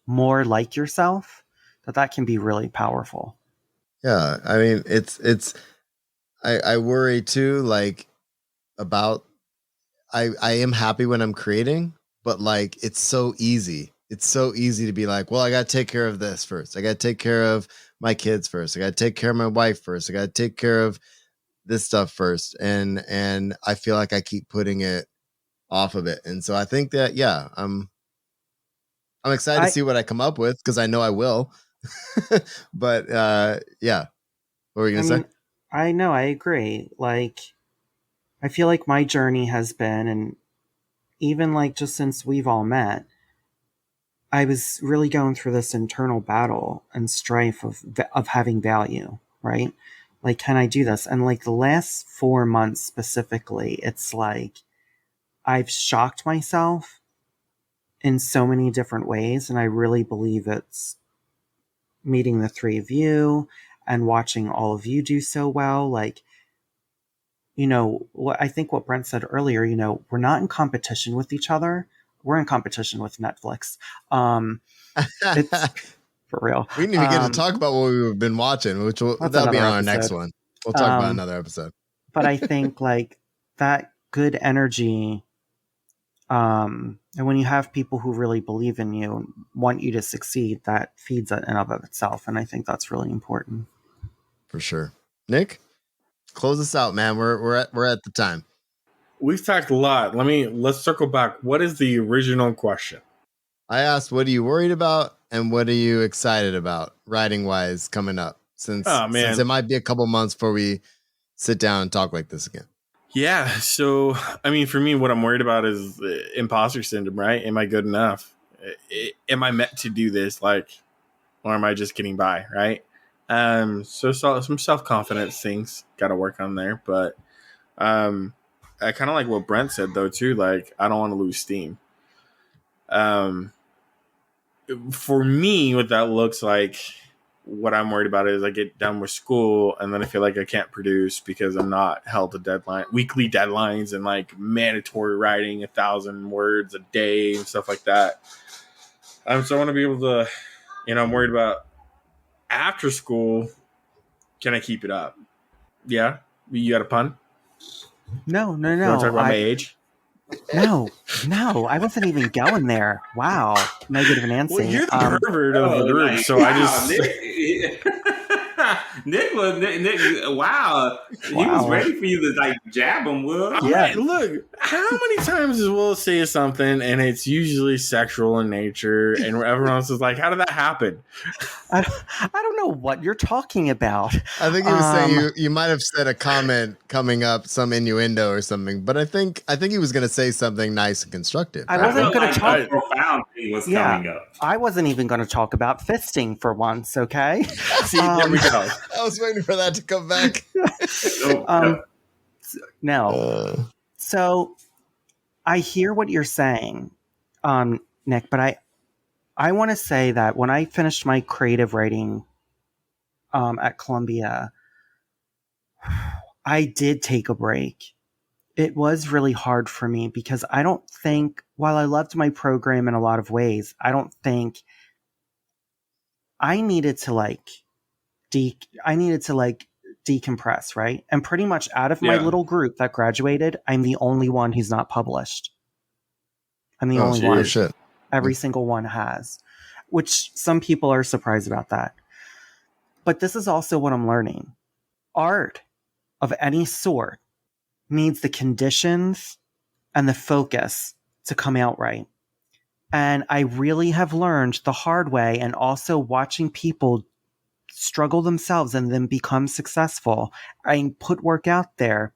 more like yourself, that can be really powerful. Yeah, I mean, I worry too, like, about, I am happy when I'm creating, but like, it's so easy. It's so easy to be like, well, I got to take care of this first. I got to take care of my kids first. I got to take care of my wife first. I got to take care of this stuff first. And I feel like I keep putting it off of it. And so I think that, yeah, I'm excited to see what I come up with, because I know I will. But yeah. What were you going to say? I know, I agree. Like, I feel like my journey has been, and even like just since we've all met, I was really going through this internal battle and strife of having value, right? Like, can I do this? And like the last 4 months specifically, it's like I've shocked myself in so many different ways. And I really believe it's meeting the three of you and watching all of you do so well. Like, I think what Brent said earlier, we're not in competition with each other. We're in competition with Netflix. It's for real. We didn't even get to talk about what we've been watching, which that'll be on our next one. We'll talk about another episode. But I think like that good energy, and when you have people who really believe in you and want you to succeed, that feeds it in of itself. And I think that's really important. For sure. Nick, close us out, man. We're at the time. We've talked a lot. Let's circle back. What is the original question? I asked, what are you worried about and what are you excited about writing wise coming up? Since it might be a couple months before we sit down and talk like this again. Yeah. So, for me, what I'm worried about is imposter syndrome, right? Am I good enough? Am I meant to do this? Or am I just getting by? Right. So some self-confidence things got to work on there, but, I kind of like what Brent said though, too. Like, I don't want to lose steam. For me, what that looks like, what I'm worried about is I get done with school and then I feel like I can't produce because I'm not held to weekly deadlines and like mandatory writing 1,000 words a day and stuff like that. So I want to be able to, I'm worried about after school. Can I keep it up? Yeah. You got a pun? No. You want to talk about my age? No, I wasn't even going there. Wow, negative Nancy. Well, you're the pervert of the group, so I just Nick. Wow, he was ready for you to jab him. Will, yeah. Look, how many times does Will say something and it's usually sexual in nature, and everyone else is like, "How did that happen?" I don't know what you're talking about. I think he was saying you might have said a comment coming up, some innuendo or something, but I think he was going to say something nice and constructive. I wasn't going to talk. Profound thing was coming up. I wasn't even going to talk about fisting for once. Okay. See, there we go. I was waiting for that to come back. No. So I hear what you're saying, Nick, but I want to say that when I finished my creative writing at Columbia, I did take a break. It was really hard for me because I don't think, while I loved my program in a lot of ways, I don't think I needed to decompress, right? And pretty much out of my little group that graduated, I'm the only one who's not published. I'm the only one. Shit. Every single one has, which some people are surprised about that. But this is also what I'm learning. Art of any sort needs the conditions and the focus to come out right. And I really have learned the hard way, and also watching people struggle themselves and then become successful. I put work out there.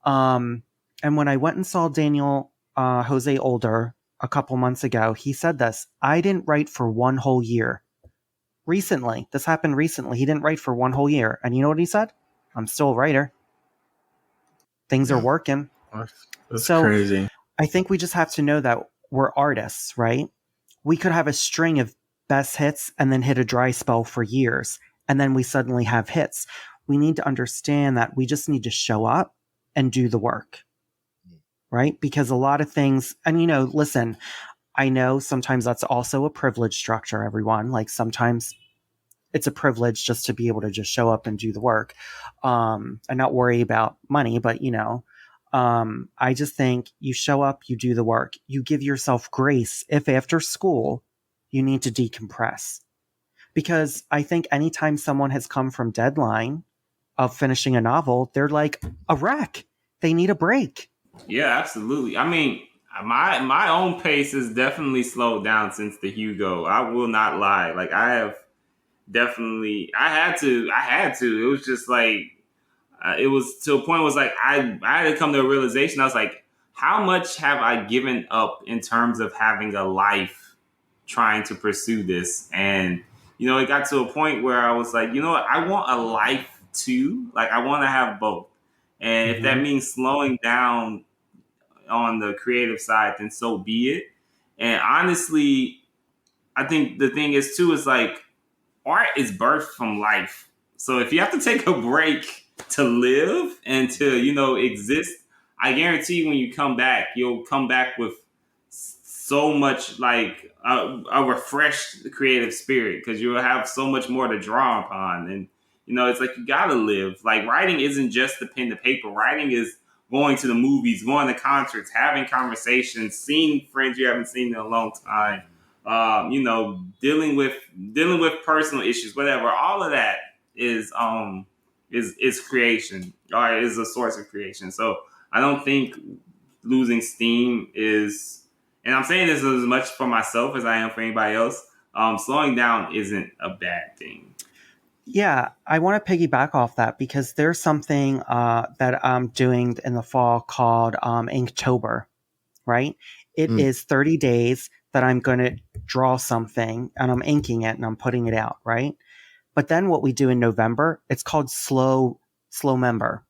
And when I went and saw Daniel Jose Older a couple months ago, he said this: I didn't write for one whole year. Recently, this happened recently. He didn't write for one whole year. And you know what he said? I'm still a writer. Things are working. That's crazy. I think we just have to know that we're artists, right? We could have a string of best hits and then hit a dry spell for years, and then we suddenly have hits. We need to understand that we just need to show up and do the work, right? Because a lot of things, and listen, I know sometimes that's also a privilege structure, everyone. Like sometimes it's a privilege just to be able to just show up and do the work and not worry about money. But, I just think you show up, you do the work, you give yourself grace if after school you need to decompress. Because I think anytime someone has come from deadline of finishing a novel, they're like a wreck. They need a break. Yeah, absolutely. I mean, my own pace has definitely slowed down since the Hugo. I will not lie. Like I have definitely, I had to. It was just like, it was to a point where it was like, I had to come to a realization. I was like, how much have I given up in terms of having a life trying to pursue this? And, it got to a point where I was like, you know what? I want a life too. Like I want to have both. And if that means slowing down on the creative side, then so be it. And honestly, I think the thing is too, is like art is birthed from life. So if you have to take a break to live and to, exist, I guarantee when you come back, you'll come back with so much like a refreshed creative spirit, because you'll have so much more to draw upon. And, it's like you gotta live. Like writing isn't just the pen to paper. Writing is going to the movies, going to concerts, having conversations, seeing friends you haven't seen in a long time, dealing with personal issues, whatever. All of that is creation, or is a source of creation. So I don't think losing steam is, and I'm saying this as much for myself as I am for anybody else, slowing down isn't a bad thing. Yeah, I want to piggyback off that because there's something that I'm doing in the fall called Inktober, right? It is 30 days that I'm going to draw something and I'm inking it and I'm putting it out, right? But then what we do in November, it's called slow November,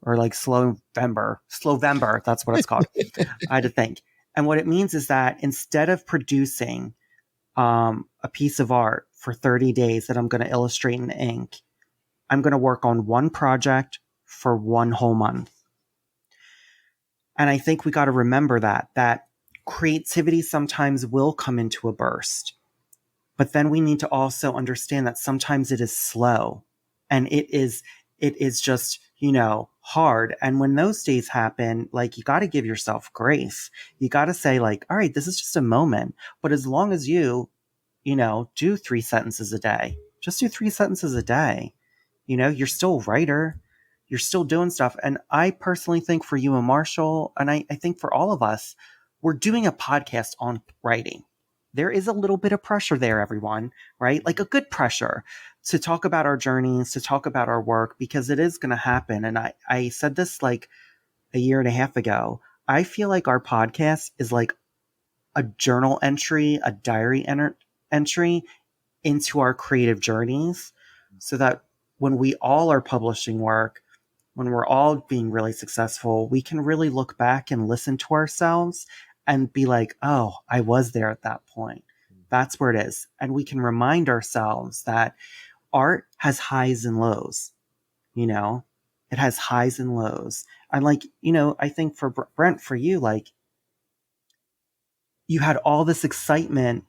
or like Slowvember. That's what it's called. I had to think. And what it means is that instead of producing a piece of art for 30 days that I'm going to illustrate in ink, I'm going to work on one project for one whole month. And I think we got to remember that creativity sometimes will come into a burst, but then we need to also understand that sometimes it is slow and it is just, hard. And when those days happen, like you got to give yourself grace. You got to say like, all right, this is just a moment. But as long as you do 3 sentences a day, just do 3 sentences a day. You're still a writer. You're still doing stuff. And I personally think for you and Marshall, and I think for all of us, we're doing a podcast on writing. There is a little bit of pressure there, everyone, right? Like a good pressure to talk about our journeys, to talk about our work, because it is going to happen. And I said this like a year and a half ago. I feel like our podcast is like a journal entry, a diary entry into our creative journeys, so that when we all are publishing work, when we're all being really successful, we can really look back and listen to ourselves and be like, oh, I was there at that point. That's where it is. And we can remind ourselves that art has highs and lows, you know, it has highs and lows. And like, you know, I think for Brent, for you, like, you had all this excitement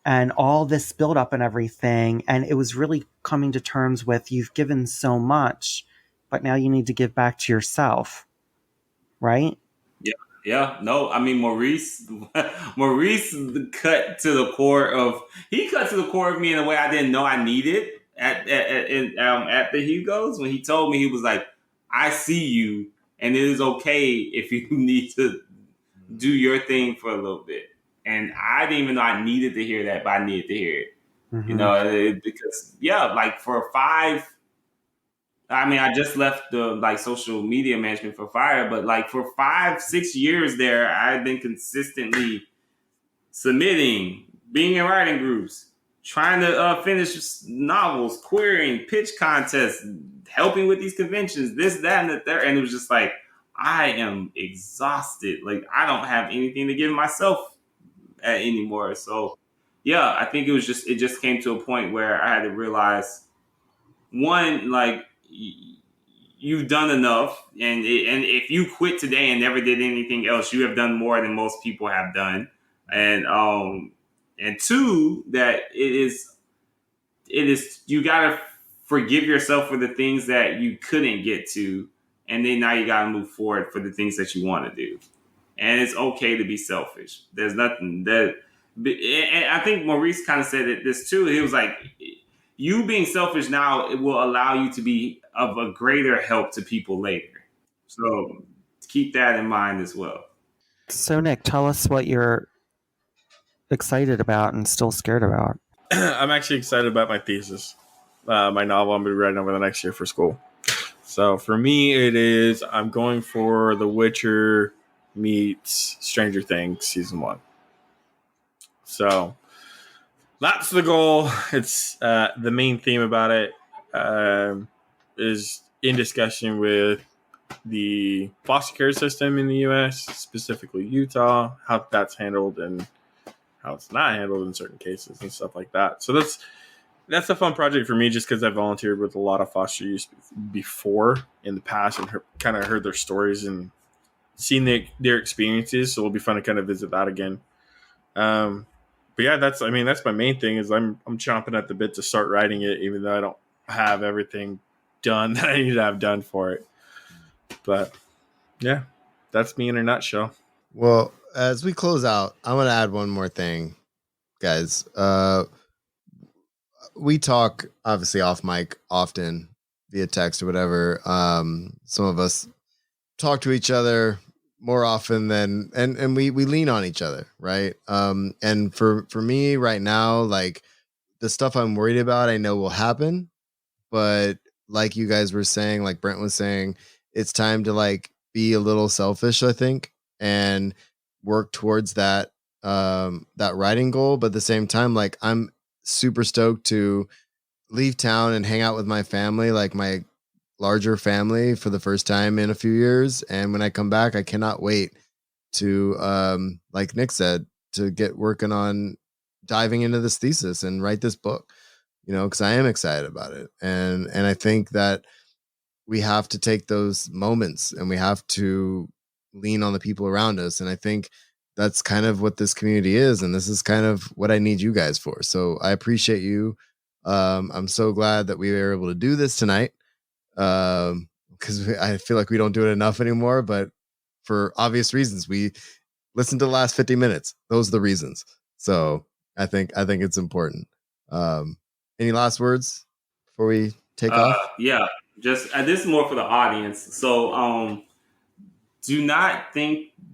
and all this build up and everything. And it was really coming to terms with you've given so much, but now you need to give back to yourself. Right? Yeah, no, I mean Maurice cut to the core of me in a way I didn't know I needed at the Hugos when he told me, he was like, I see you, and it is okay if you need to do your thing for a little bit. And I didn't even know I needed to hear that, but I needed to hear it. Mm-hmm. You know, because like for 5. I mean, I just left the like social media management for Fire, but like for 5-6 years there, I've been consistently submitting, being in writing groups, trying to finish novels, querying, pitch contests, helping with these conventions, this, that, and the third. And it was just like, I am exhausted. Like, I don't have anything to give myself anymore. So, yeah, I think it just came to a point where I had to realize, one, like, you've done enough, and if you quit today and never did anything else, you have done more than most people have done, and two, that it is you gotta forgive yourself for the things that you couldn't get to, and then now you gotta move forward for the things that you want to do, and it's okay to be selfish. There's nothing that, and I think Maurice kind of said this too. He was like, you being selfish now, it will allow you to be of a greater help to people later. So keep that in mind as well. So, Nick, tell us what you're excited about and still scared about. I'm actually excited about my thesis, my novel I'm going to be writing over the next year for school. So for me, it is, I'm going for The Witcher meets Stranger Things season 1. So that's the goal. It's the main theme about it is in discussion with the foster care system in the U.S., specifically Utah, how that's handled and how it's not handled in certain cases and stuff like that. So that's a fun project for me, just because I volunteered with a lot of foster youth before in the past and kind of heard their stories and seen their experiences. So it'll be fun to kind of visit that again. But yeah, that's my main thing is I'm chomping at the bit to start writing it, even though I don't have everything done that I need to have done for it. But yeah, that's me in a nutshell. Well, as we close out, I want to add one more thing, guys. We talk obviously off mic often via text or whatever. Some of us talk to each other more often than, and we lean on each other, right? And for me right now, like the stuff I'm worried about, I know will happen, but like you guys were saying, like Brent was saying, it's time to like be a little selfish, I think, and work towards that that writing goal. But at the same time, like I'm super stoked to leave town and hang out with my family, like my larger family, for the first time in a few years. And when I come back, I cannot wait to like Nick said, to get working on diving into this thesis and write this book, you know, because I am excited about it. And I think that we have to take those moments and we have to lean on the people around us. And I think that's kind of what this community is. And this is kind of what I need you guys for. So I appreciate you. I'm so glad that we were able to do this tonight. Because I feel like we don't do it enough anymore, but for obvious reasons, we listened to the last 50 minutes. Those are the reasons. So I think it's important. Any last words before we take off? Yeah, just this is more for the audience. So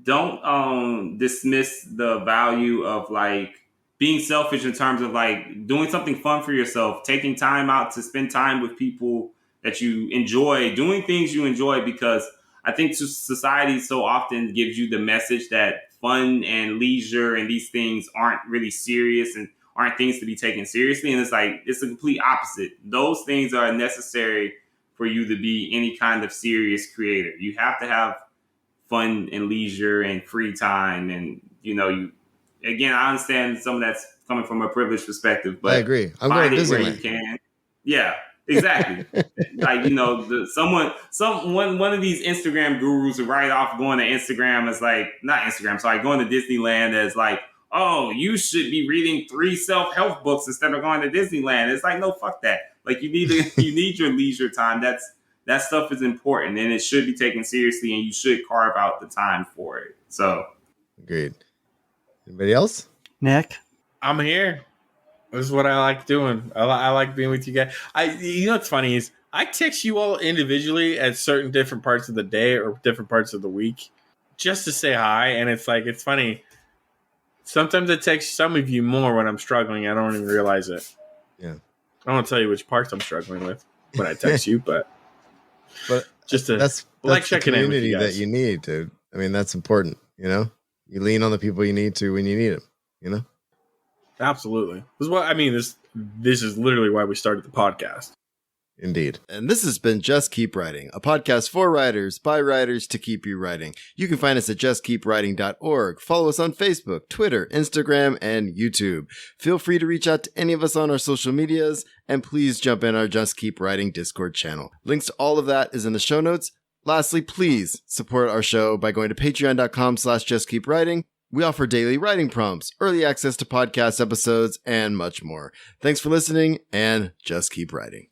don't dismiss the value of like being selfish in terms of like doing something fun for yourself, taking time out to spend time with people that you enjoy, doing things you enjoy, because I think society so often gives you the message that fun and leisure and these things aren't really serious and aren't things to be taken seriously. And it's like, it's the complete opposite. Those things are necessary for you to be any kind of serious creator. You have to have fun and leisure and free time. And, I understand some of that's coming from a privileged perspective, but I agree. I'm going to where Disneyland. you can. Yeah, exactly. One of these Instagram gurus who write off going to Instagram as going to Disneyland as like, oh, you should be reading 3 self-help books instead of going to Disneyland. It's like, no, fuck that. Like you need your leisure time. That stuff is important and it should be taken seriously and you should carve out the time for it. So agreed. Anybody else? Nick? I'm here. This is what I like doing. I like being with you guys. What's funny is I text you all individually at certain different parts of the day or different parts of the week just to say hi. And it's funny. Sometimes I text some of you more when I'm struggling. I don't even realize it. Yeah. I won't tell you which parts I'm struggling with when I text you, but just to that's the community that you need, dude. I mean, that's important. You lean on the people you need to when you need them. Absolutely. This is literally why we started the podcast. Indeed. And this has been Just Keep Writing, a podcast for writers, by writers, to keep you writing. You can find us at justkeepwriting.org. Follow us on Facebook, Twitter, Instagram, and YouTube. Feel free to reach out to any of us on our social medias, and please jump in our Just Keep Writing Discord channel. Links to all of that is in the show notes. Lastly, please support our show by going to patreon.com/justkeepwriting. We offer daily writing prompts, early access to podcast episodes, and much more. Thanks for listening, and just keep writing.